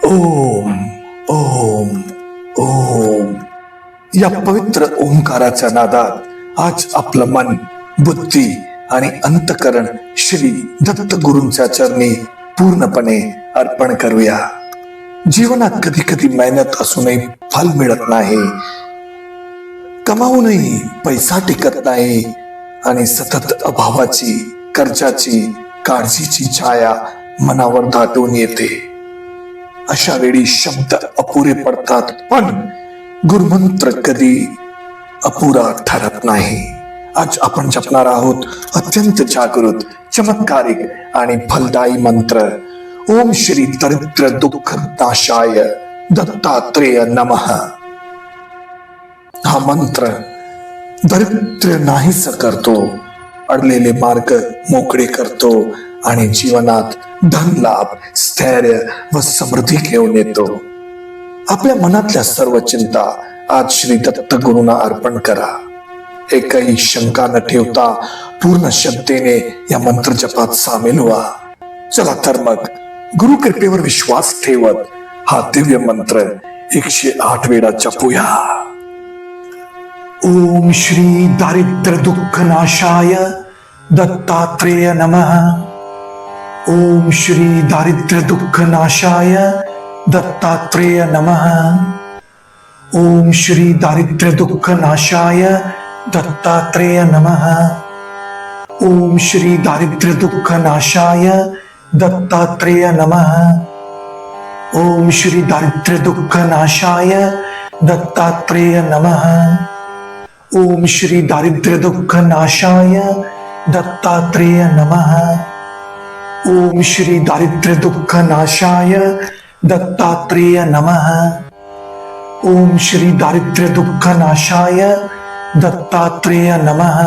ओम ओम ओम. या पवित्र ओंकाराच्या नादात आज आपलं मन, बुद्धी आणि अंतकरण श्री दत्त गुरूंच्या चरणी पूर्णपणे अर्पण करूया. जीवनात कधी कधी मेहनत असूनही फल मिळत नाही, कमावूनही पैसा टिकत नाही आणि सतत अभावाची, कर्जाची, काळजीची छाया मनावर दाटून येते. अशा वेळी शब्द अपुरे पडतात, पण गुरुमंत्र कधी अपुरा ठरत नाही. आज आपण जपणार आहोत अत्यंत जागृत, चमत्कारिक आणि फलदायी मंत्र. ओम श्री दरिद्र दुःख नाशाय दत्तात्रेय नमः. हा मंत्र दरिद्र नाहीस करतो, अडलेले मार्ग मोकळे करतो आणि जीवनात धन लाभ, स्थैर्य व समृद्धी घेऊन येतो. आपल्या मनातल्या सर्व चिंता आज श्री दत्त गुरूंना अर्पण करा. एकही शंका न ठेवता पूर्ण श्रद्धेने या मंत्र जपात सामील व्हा. चला तर मग गुरु कृपेवर विश्वास ठेवत हा दिव्य मंत्र 108 वेळा जपूया. ओम श्री दारिद्र्य दुःख नाशाय दत्तात्रेय नमः. ओम श्री दारिद्र्य दुःख नाशाय दत्तात्रेय नमः. ओम श्री दारिद्र्य दुःख नाशाय दत्तात्रेय नमः. ओम श्री दारिद्र्य दुःख नाशाय दत्तात्रेय नमः. ओम श्री दारिद्र्य दुःख नाशाय दत्तात्रेय नमः. ओम श्री दारिद्र्य दुःख नाशाय दत्तात्रेय नमः. ओम श्री दारिद्र्य दुःख नाशाय दत्तात्रेय नमः. ओम श्री दारिद्र्य दुःख नाशाय दत्तात्रेय नमः.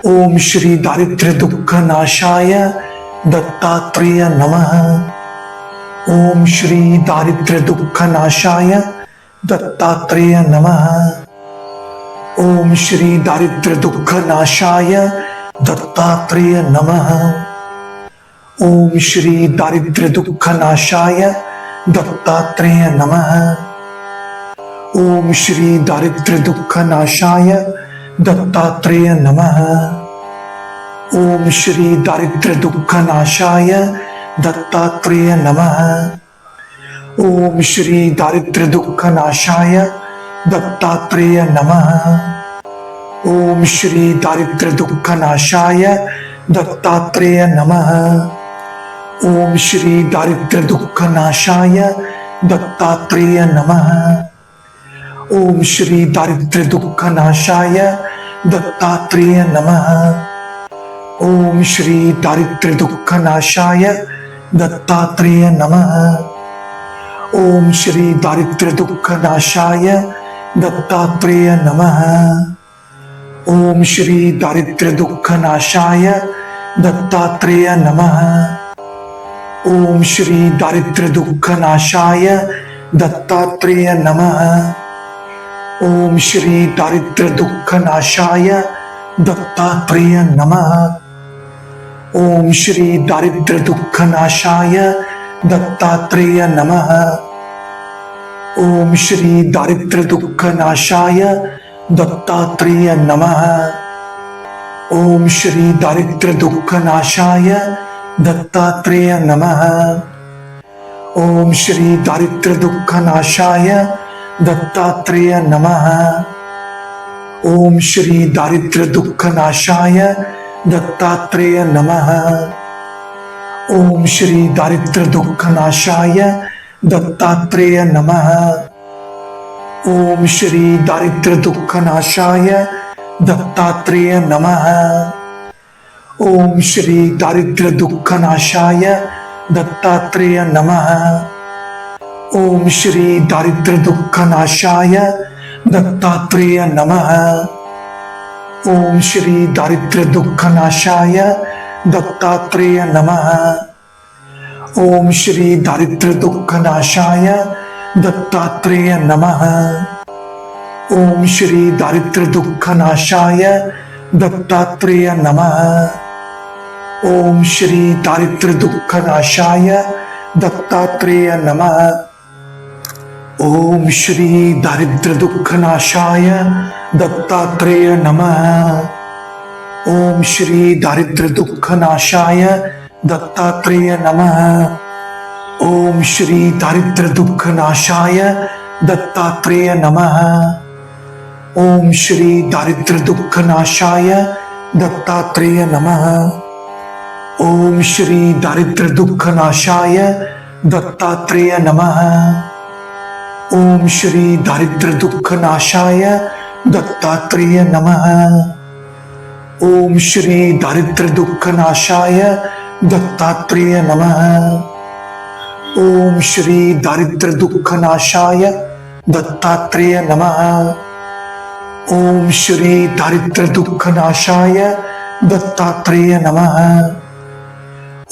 ओम श्री दारिद्र्य दुःख नाशाय दत्तात्रेय नमः. ओम श्री दारिद्र्य दुःख नाशाय दत्तात्रेय नमः. ओम श्री दारिद्र्य दुःख नाशाय दत्तात्रेय नमः. ओम श्री दारिद्र्य दुःख नाशाय दत्तात्रेय नमः. ओम श्री दारिद्र्य दुःख नाशाय दत्तात्रेय नमः. ओम श्री दारिद्र्य दुःख नाशाय दत्तात्रेय नमः. ओम श्री दारिद्र्य दुःख नाशाय दत्तात्रेय नमः. ओम श्री दारिद्र्य दुःख नाशाय दत्तात्रेय नमः. ओम श्री दारिद्र्य दुःख नाशाय दत्तात्रेय नमः. ओम श्री दारिद्र्य दुःख नाशाय दत्तात्रेय नमः. ओम श्री दारिद्र्य दुःख नाशाय दत्तात्रेय नमः. ओम श्री दारिद्र्य दुःख नाशाय दत्तात्रेय नमः. ओम श्री दारिद्र्य दुःख नाशाय दत्तात्रेय नमः. ओम श्री दारिद्र्य दुःख नाशाय दत्तात्रेय नमः. ओम श्री दारिद्र्य दुःख नाशाय दत्तात्रेय नमः. ओम श्री दारिद्र्य दुःख नाशाय दत्तात्रेय नमः. ओम श्री दारिद्र्य दुःख नाशाय दत्तात्रेय नमः. ओम श्री दारिद्र्य दुःख नाशाय दत्तात्रेय नमः. ओम श्री दारिद्र्य दुःख नाशाय दत्तात्रेय नमः. ओम श्री दारिद्र्य दुःख नाशाय दत्तात्रेय नमः. ओम श्री दारिद्र्य दुःख नाशाय दत्तात्रेय नमः. ओम श्री दारिद्र्य दुःख नाशाय दत्तात्रेय नमः. ओम श्री दारिद्र्य दुःख नाशाय दत्तात्रेय नमः. ओम श्री दारिद्र्य दुःख नाशाय दत्तात्रेय नमः. ओम श्री दारिद्र्य दुःख नाशाय दत्तात्रेय नमः. ओम श्री दारिद्र्य दुःख नाशाय दत्तात्रेय नमः. ओम श्री दारिद्र्य दुःख नाशाय दत्तात्रेय नमः. ओम श्री दारिद्र्य दुःख नाशाय दत्तात्रेय नमः। ओम श्री दारिद्र्य दुख नाशाय दत्तात्रेय नमः। ओम श्री दारिद्र्य दुख नाशाय दत्तात्रेय नमः। ओम श्री दारिद्र्य दुख नाशाय दत्तात्रेय नमः। ओम श्री दारिद्र्य दुख नाशाय दत्तात्रेय नमः। ओम श्री दारिद्र्य दुख नाशाय दत्तात्रेय नमः। ओम श्री दारिद्र्य दुख नाशाय दत्तात्रेय नमः। ओम श्री दारिद्र्य दुख नाशाय दत्तात्रेय नमः। ओम श्री दारिद्र्य दुख नाशाय दत्तात्रेय नमः। ओम श्री दारिद्र्य दुख नाशाय दत्तात्रेय नमः।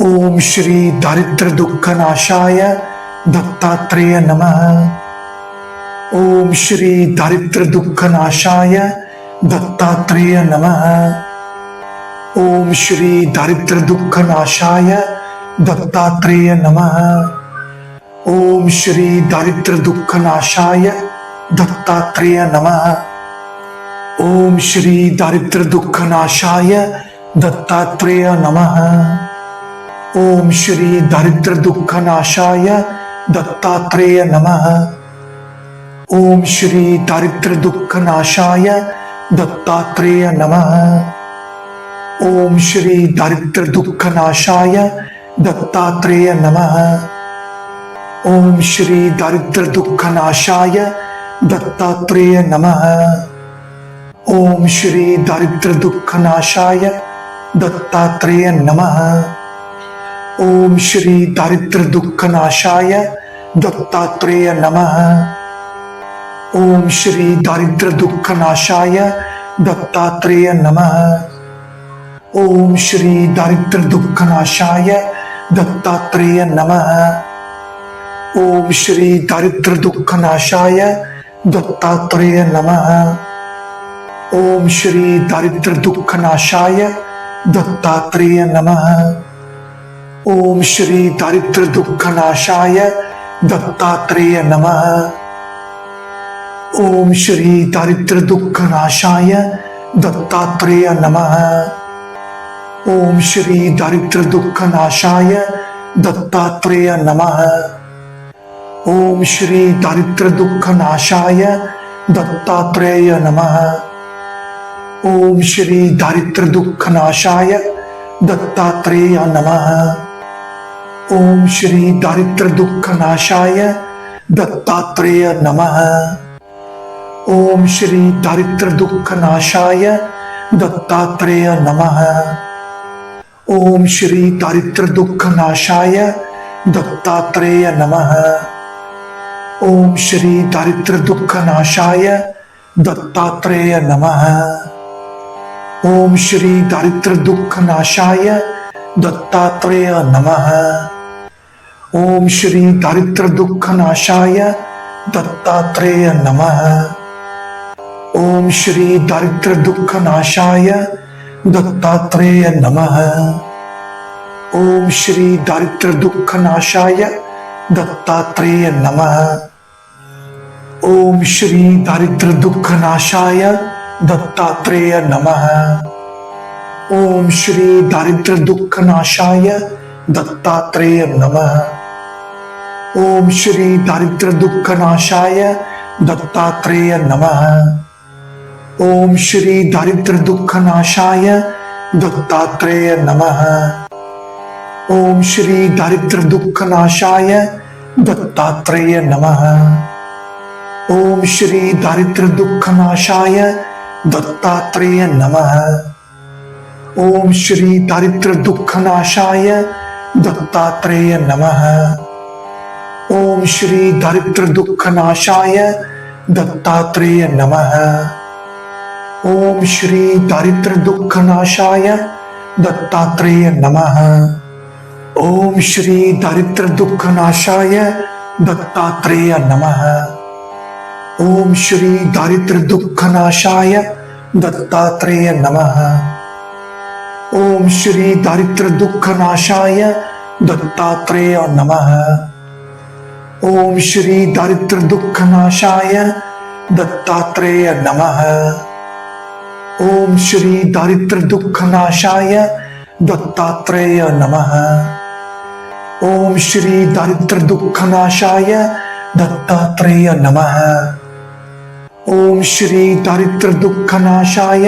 ओम श्री दारिद्र्य दुख नाशाय दत्तात्रेय नमः। ओम श्री दारिद्र्य दुख नाशाय दत्तात्रेय नमः। ओम श्री दारिद्र्य दुख नाशाय दत्तात्रेय नमः। ओम श्री दारिद्र्य दुख नाशाय दत्तात्रेय नमः। ओम श्री दारिद्र्य दुख नाशाय दत्तात्रेय नमः। ओम श्री दारिद्र्य दुख नाशाय दत्तात्रेय नमः। ओम श्री दारिद्र्य दुख नाशाय दत्तात्रेय नमः। ओम श्री दारिद्र्य दुख नाशाय दत्तात्रेय नमः। ओम श्री दारिद्र्य दुख नाशाय दत्तात्रेय नमः। ओम श्री दारिद्र्य दुख नाशाय दत्तात्रेय नमः। ओम श्री दारिद्र्य दुख नाशाय दत्तात्रेय नमः। ओम श्री दारिद्र्य दुख नाशाय दत्तात्रेय नमः। ओम श्री दारिद्र्य दुख नाशाय दत्तात्रेय नमः। ओम श्री दारिद्र्य दुख नाशाय दत्तात्रेय नमः। ओम श्री दारिद्र्य दुख नाशाय दत्तात्रेय नमः। ओम श्री दारिद्र्य दुख नाशाय दत्तात्रेय नमः। ओम श्री दारिद्र्य दुख नाशाय दत्तात्रेय नमः। ओम श्री दारिद्र्य दुख नाशाय दत्तात्रेय नमः। ओम श्री दारिद्र्य दुख नाशाय दत्तात्रेय नमः। ओम श्री दारिद्र्य दुख नाशाय दत्तात्रेय नमः। ओम श्री दारिद्र्य दुख नाशाय दत्तात्रेय नमः। ओम श्री दारिद्र्य दुख नाशाय दत्तात्रेय नमः। ओम श्री दारिद्र्य दुख नाशाय दत्तात्रेय नमः। ओम श्री दारिद्र्य दुख नाशाय दत्तात्रेय नमः। ओम श्री दारिद्र्य दुख नाशाय दत्तात्रेय नमः। ओम श्री दारिद्र्य दुख नाशाय दत्तात्रेय नमः। ओम श्री दारिद्र्य दुख नाशाय दत्तात्रेय नमः। ओम श्री दारिद्र्य दुख नाशाय दत्तात्रेय नमः। ओम श्री दारिद्र्य दुख नाशाय दत्तात्रेय नमः। ओम श्री दारिद्र्य दुख नाशाय दत्तात्रेय नमः। ओम श्री दारिद्र्य दुख नाशाय दत्तात्रेय नमः। ओम श्री दारिद्र्य दुख नाशाय दत्तात्रेय नमः। ओम श्री दारिद्र्य दुख नाशाय दत्तात्रेय नमः। ओम श्री दारिद्र्य दुख नाशाय दत्तात्रेय नमः। ओम श्री दारिद्र्य दुख नाशाय दत्तात्रेय नमः। ओम श्री दारिद्र्य दुख नाशाय दत्तात्रेय नमः। ओम श्री दारिद्र्य दुख नाशाय दत्तात्रेय नमः। ओम श्री दारिद्र्य दुख नाशाय दत्तात्रेय नमः। ओम श्री दारिद्र्य दुख नाशाय दत्तात्रेय नमः। ओम श्री दारिद्र्य दुख नाशाय दत्तात्रेय नमः। ओम श्री दारिद्र्य दुख नाशाय दत्तात्रेय नमः। ओम श्री दारिद्र्य दुख नाशाय दत्तात्रेय नमः। ओम श्री दारिद्र्य दुख नाशाय दत्तात्रेय नमः। ओम श्री दारिद्र्य दुख नाशाय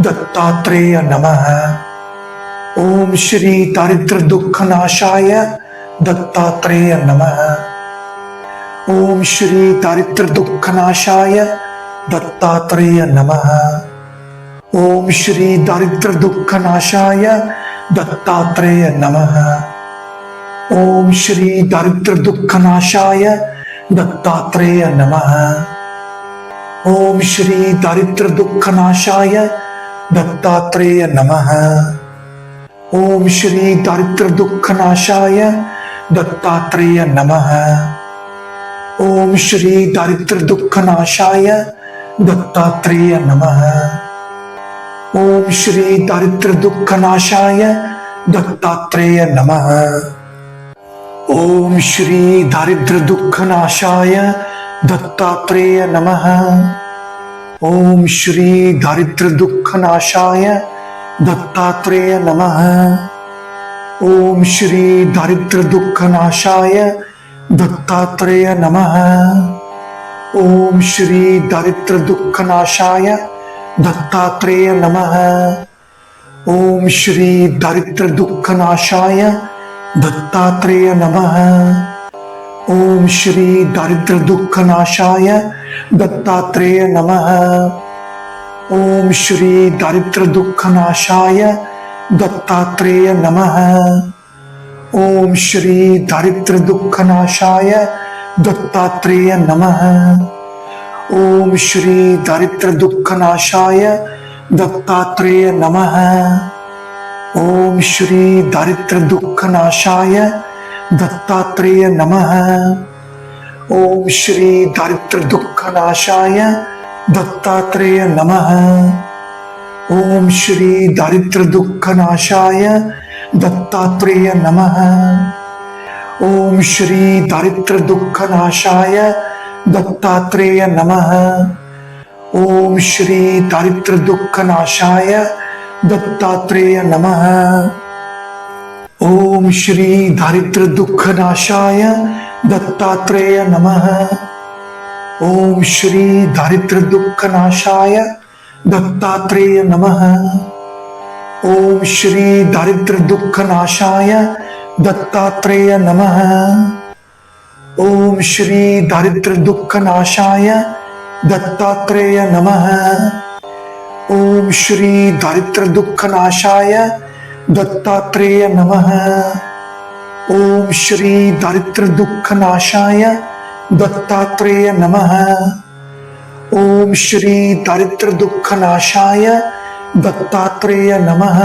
दत्तात्रेय नमः। ओम श्री दारिद्र्य दुख नाशाय दत्तात्रेय नमः। ओम श्री दारिद्र्य दुख नाशाय दत्तात्रेय नमः। ओम श्री दारिद्र्य दुख नाशाय दत्तात्रेय नमः। ओम श्री दारिद्र्य दुख नाशाय दत्तात्रेय नमः। ओम श्री दारिद्र्य दुख नाशाय दत्तात्रेय नमः। ओम श्री दारिद्र्य दुख नाशाय दत्तात्रेय नमः। ओम श्री दारिद्र्य दुख नाशाय दत्तात्रेय नमः। ओम श्री दारिद्र्य दुख नाशाय दत्तात्रेय नमः। ओम श्री दारिद्र्य दुख नाशाय दत्तात्रेय नमः। ओम श्री दारिद्र्य दुख नाशाय दत्तात्रेय नमः। ओम श्री दारिद्र्य दुख नाशाय दत्तात्रेय नमः। ओम श्री दारिद्र्य दुख नाशाय दत्तात्रेय नमः। ओम श्री दारिद्र्य दुख नाशाय दत्तात्रेय नमः। ओम श्री दारिद्र्य दुख नाशाय दत्तात्रेय नमः। ओम श्री दारिद्र्य दुख नाशाय दत्तात्रेय नमः। ओम श्री दारिद्र्य दुख नाशाय दत्तात्रेय नमः। ओम श्री दारिद्र्य दुख नाशाय दत्तात्रेय नमः। ओम श्री दारिद्र्य दुख नाशाय दत्तात्रेय नमः। ओम श्री दारिद्र्य दुख नाशाय दत्तात्रेय नमः। ओम श्री दारिद्र्य दुख नाशाय दत्तात्रेय नमः। ओम श्री दारिद्र्य दुख नाशाय दत्तात्रेय नमः। ओम श्री दारिद्र्य दुख नाशाय दत्तात्रेय नमः। ओम श्री दारिद्र्य दुख नाशाय दत्तात्रेय नमः। ओम श्री दारिद्र्य दुख नाशाय दत्तात्रेय नमः। ओम श्री दारिद्र्य दुख नाशाय दत्तात्रेय नमः। ओम श्री दारिद्र्य दुख नाशाय दत्तात्रेय नमः। ओम श्री दारिद्र्य दुख नाशाय दत्तात्रेय नमः। ओम श्री दारिद्र्य दुख नाशाय दत्तात्रेय नमः। ओम श्री दारिद्र्य दुख नाशाय दत्तात्रेय नमः।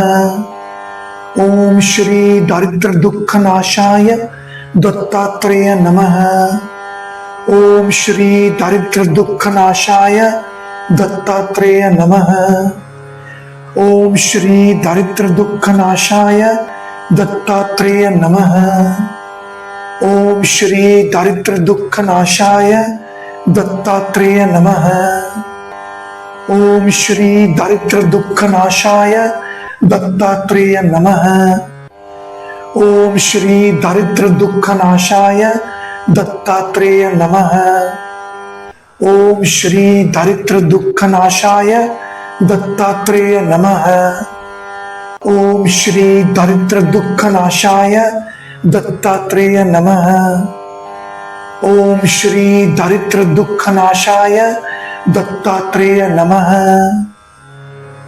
ओम श्री दारिद्र्य दुख नाशाय दत्तात्रेय नमः। ओम श्री दारिद्र्य दुख नाशाय दत्तात्रेय नमः। ओम श्री दारिद्र्य दुख नाशाय दत्तात्रेय नमः। ओम श्री दारिद्र्य दुख नाशाय दत्तात्रेय नमः। ओम श्री दारिद्र्य दुख नाशाय दत्तात्रेय नमः। ओम श्री दारिद्र्य दुख नाशाय दत्तात्रेय नमः। ओम श्री दारिद्र्य दुख नाशाय दत्तात्रेय नमः। ओम श्री दारिद्र्य दुख नाशाय दत्तात्रेय नमः। ओम श्री दारिद्र्य दुख नाशाय दत्तात्रेय नमः।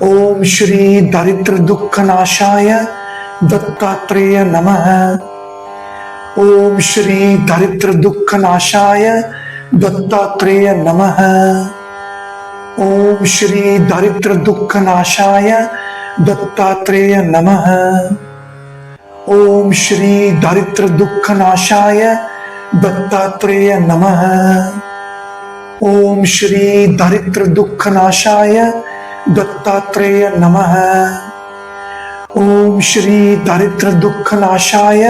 ओम श्री दारिद्र्य दुख नाशाय दत्तात्रेय नमः। ओम श्री दारिद्र्य दुख नाशाय दत्तात्रेय नमः। ओम श्री दारिद्र्य दुख नाशाय दत्तात्रेय नमः। ओम श्री दारिद्र्य दुख नाशाय दत्तात्रेय नमः। ओम श्री दारिद्र्य दुख नाशाय दत्तात्रेय नमः। ओम श्री दारिद्र्य दुख नाशाय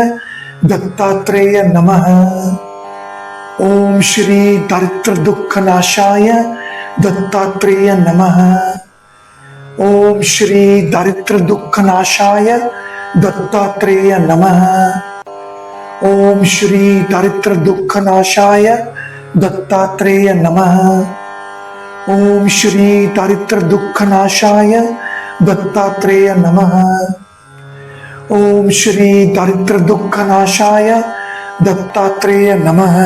दत्तात्रेय नमः। ओम श्री दारिद्र्य दुख नाशाय दत्तात्रेय नमः। ओम श्री दारिद्र्य दुख नाशाय दत्तात्रेय नमः। ओम श्री दारिद्र्य दुख नाशाय दत्तात्रेय नमः। ओम श्री दारिद्र्य दुख नाशाय दत्तात्रेय नमः। ओम श्री दारिद्र्य दुख नाशाय दत्तात्रेय नमः।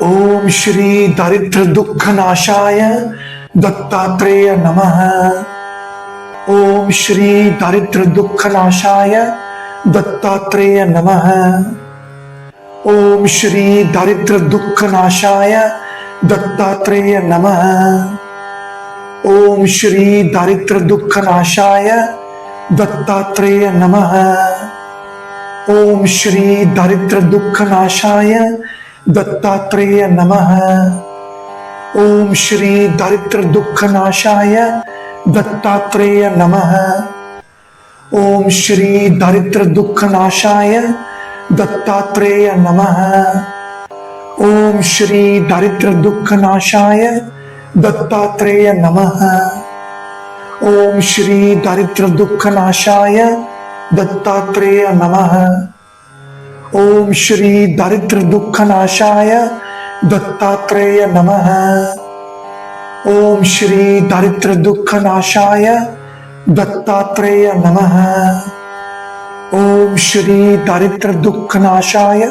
ओम श्री दारिद्र्य दुख नाशाय दत्तात्रेय नमः। ओम श्री दारिद्र्य दुख नाशाय दत्तात्रेय नमः। ओम श्री दारिद्र्य दुख नाशाय दत्तात्रेय नमः। ओम श्री दारिद्र्य दुख नाशाय दत्तात्रेय नमः। ओम श्री दारिद्र्य दुख नाशाय दत्तात्रेय नमः। ओम श्री दारिद्र्य दुख नाशाय दत्तात्रेय नमः। ओम श्री दारिद्र्य दुख नाशाय दत्तात्रेय नमः। ओम श्री दारिद्र्य दुख नाशाय दत्तात्रेय नमः। ओम श्री दारिद्र्य दुख नाशाय दत्तात्रेय नमः। ओम श्री दारिद्र्य दुख नाशाय दत्तात्रेय नमः। ओम श्री दारिद्र्य दुख नाशाय दत्तात्रेय नमः। ओम श्री दारिद्र्य दुख नाशाय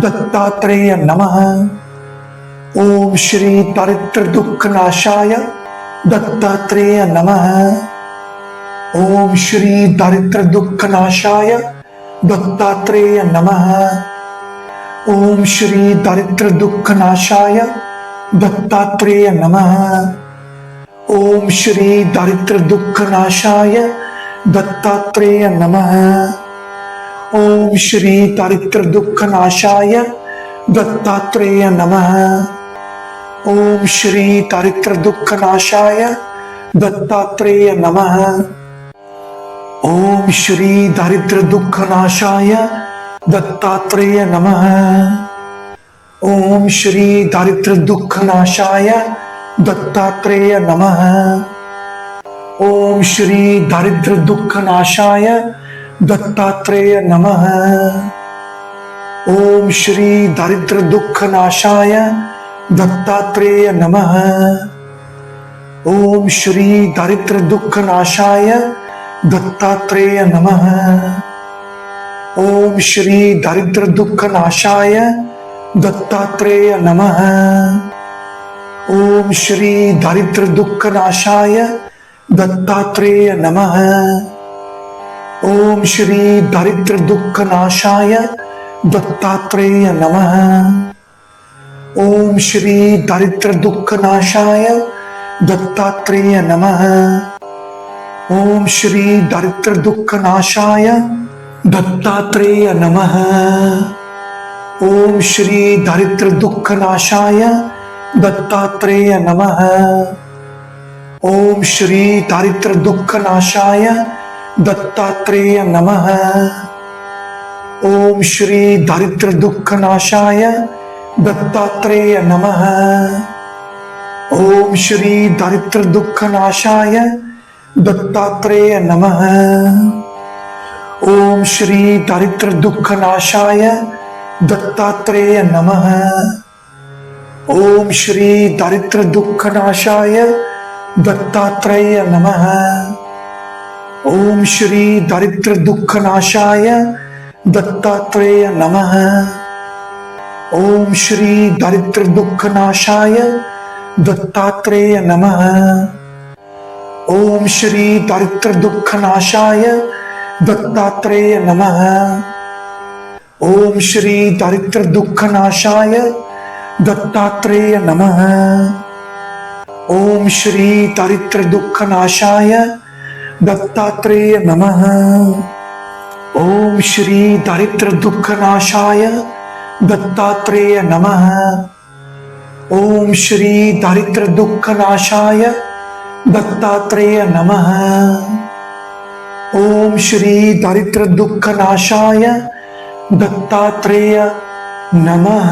दत्तात्रेय नमः। ओम श्री दारिद्र्य दुख नाशाय दत्तात्रेय नमः। ओम श्री दारिद्र्य दुख नाशाय दत्तात्रेय नमः। ओम श्री दारिद्र्य दुख नाशाय दत्तात्रेय नमः। ओम श्री दारिद्र्य दुख नाशाय दत्तात्रेय नमः। ओम श्री दारिद्र्य दुख नाशाय दत्तात्रेय नमः। ओम श्री दारिद्र्य दुख नाशाय दत्तात्रेय नमः। ओम श्री दारिद्र्य दुख नाशाय दत्तात्रेय नमः। ओम श्री दारिद्र्य दुख नाशाय दत्तात्रेय नमः। ओम श्री दारिद्र्य दुख नाशाय दत्तात्रेय नमः। ओम श्री दारिद्र्य दुख नाशाय दत्तात्रेय नमः। ओम श्री दारिद्र्य दुख नाशाय दत्तात्रेय नमः। ओम श्री दारिद्र्य दुख नाशाय दत्तात्रेय नमः। ओम श्री दारिद्र्य दुख नाशाय दत्तात्रेय नमः। ओम श्री दारिद्र्य दुख नाशाय दत्तात्रेय नमः। ओम श्री दारिद्र्य दुख नाशाय दत्तात्रेय नमः। ओम श्री दारिद्र्य दुख नाशाय दत्तात्रेय नमः। ओम श्री दारिद्र्य दुख नाशाय दत्तात्रेय नमः। ओम श्री दारिद्र्य दुख नाशाय दत्तात्रेय नमः। ओम श्री दारिद्र्य दुख नाशाय दत्तात्रेय नमः। ओम श्री दारिद्र्य दुख नाशाय दत्तात्रेय नमः। ओम श्री दारिद्र्य दुख नाशाय दत्तात्रेय नमः। ओम श्री दारिद्र्य दुख नाशाय दत्तात्रेय नमः। ओम श्री दारिद्र्य दुख नाशाय दत्तात्रेय नमः। ओम श्री दारिद्र्य दुख नाशाय दत्तात्रेय नमः। ओम श्री दारिद्र्य दुख नाशाय दत्तात्रेय नमः। ओम श्री दारिद्र्य दुख नाशाय दत्तात्रेय नमः। ओम श्री दारिद्र्य दुख नाशाय दत्तात्रेय नमः। ओम श्री दारिद्र्य दुख नाशाय दत्तात्रेय नमः। ओम श्री दारिद्र्य दुख नाशाय दत्तात्रेय नमः। ओम श्री दारिद्र्य दुख नाशाय दत्तात्रेय नमः.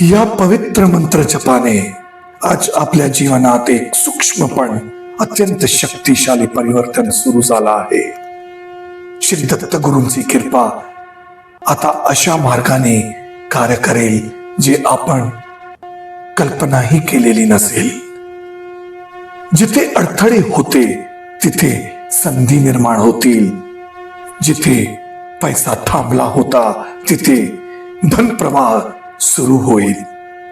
या पवित्र मंत्र जपाने आज आपल्या जीवनात एक सूक्ष्म पण अत्यंत शक्तिशाली परिवर्तन सुरू झालं आहे. श्री दत्त गुरूंची कृपा आता अशा मार्गाने कार्य करेल जे आपण कल्पनाही केलेली नसेल. जिथे अडथळे होते तिथे संधी निर्माण होतील. जिथे पैसा थांबला होता तिथे धनप्रवाह सुरू होईल.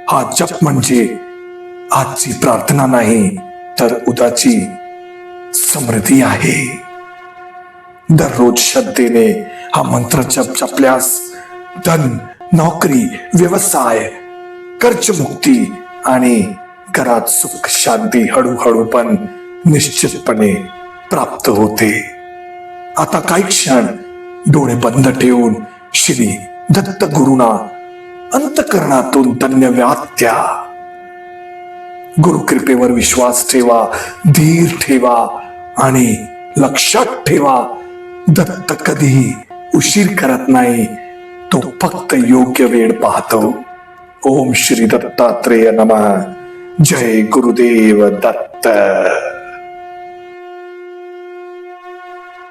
हा जप म्हणजे आजची प्रार्थना नाही तर उद्याची समृद्धी आहे. दररोज श्रद्धेने हा मंत्र जपल्यास धन, नोकरी, व्यवसाय, कर्जमुक्ती आणि घरात सुख शांती हळूहळू पण निश्चितपणे प्राप्त होते. आता काही क्षण डोळे बंद ठेवून श्री दत्त गुरुना अंतःकरणातून धन्यवाद द्या. गुरुकृपेवर विश्वास ठेवा, धीर ठेवा आणि लक्षात ठेवा, दत्त कधीही उशीर करत नाही. तो फक्त योग्य वेळ पाहतो. ओम श्री दत्तात्रेय नमः. जय गुरुदेव दत्त.